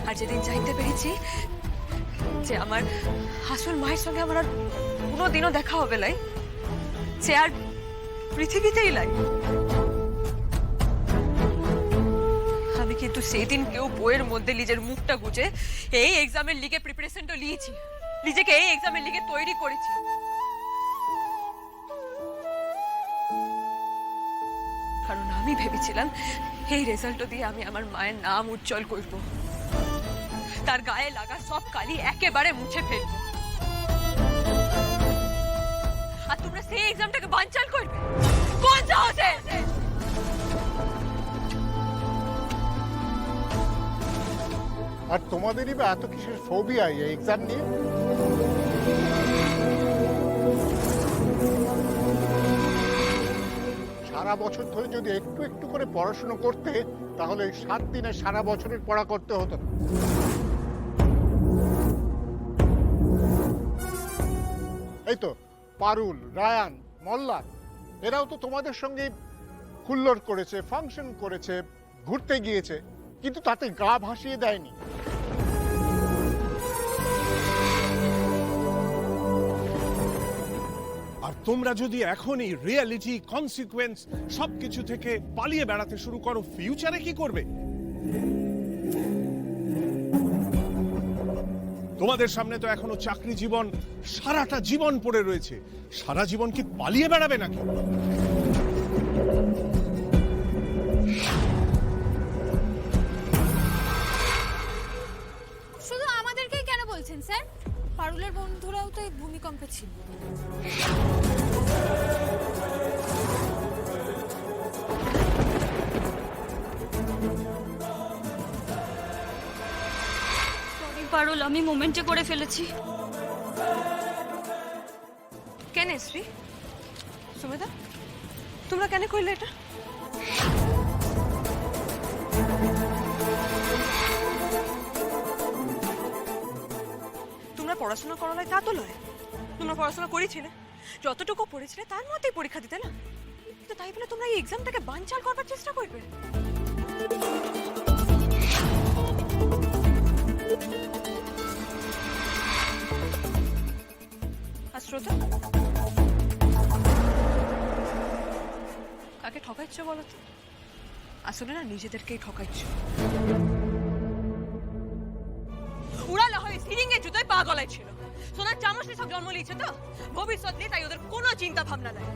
আর যেদিন জানতে পেরেছি যে আমার আসল মায়ের সঙ্গে আমার আর কোনোদিনও দেখা হবে লাই, সে আর পৃথিবীতেই লাই, আমি কিন্তু সেদিন কেউ বইয়ের মধ্যে নিজের মুখটা গুজে এই এক্সামের লিগে প্রিপারেশনটা নিয়েছি, নিজেকে এই এক্সামের লিগে তৈরি করেছি। কারণ আমি ভেবেছিলাম এই রেজাল্ট দিয়ে আমি আমার মায়ের নাম উজ্জ্বল করব, তার গায়ে লাগা সব কালি একেবারে মুছে ফেলবো। আর তোমরা সেই এক্সামটাকে বানচাল করবে কোন সাহসে? আর তোমাদেরই বা এত কিসের ফোবিয়া এই এক্সাম নিয়ে? সারা বছর ধরে যদি একটু একটু করে পড়াশোনা করতে, তাহলে 7 দিনে সারা বছরের পড়া করতে হতো না। এই তো পারুল, রায়ান, মল্লার এরাও তো তোমাদের সঙ্গে হুল্লোড় করেছে, ফাংশন করেছে, ঘুরতে গিয়েছে, কিন্তু তাতে গা ভাসিয়ে দেয়নি। আর তোমরা যদি এখনই রিয়েলিটি, কনসিকুয়েন্স সবকিছু থেকে পালিয়ে বেড়াতে শুরু করো, ফিউচারে কি করবে? তোমাদের সামনে তো এখনো চাকরি জীবন, সারাটা জীবন পড়ে রয়েছে। সারা জীবন কি পালিয়ে বেড়াবে নাকি? শুধু আমাদেরকেই কেন বলছেন স্যার? পারুলের বন্ধুরাও তো এই ভূমিকম্পে ছিল। সরি পারুল, আমি মোমেন্টে করে ফেলেছি। কেন শ্রী, সুমেধা, তোমরা কেন করলে এটা? তোমরা পড়াশোনা করো নাই তা তো লয়, তোমরা পড়াশোনা করেছিলে, যতটুকু পড়েছিলে তার মধ্যেই পরীক্ষা দিতে না, কিন্তু তাই বলে তোমরা এই এক্সামটাকে বানচাল করবার চেষ্টা করবে? আর শ্রোতা, কাকে ঠকাচ্ছ বলো তো? আসলে না নিজেদেরকেই ঠকাচ্ছ। উড়ালা হয় সিরিং এর জুতোয় পা গলায় ছিল, সোনার চামচ নিয়ে সব জন্ম নিয়েছে তো, ভবিষ্যৎ নিয়ে তাই ওদের কোনো চিন্তা ভাবনা নাই।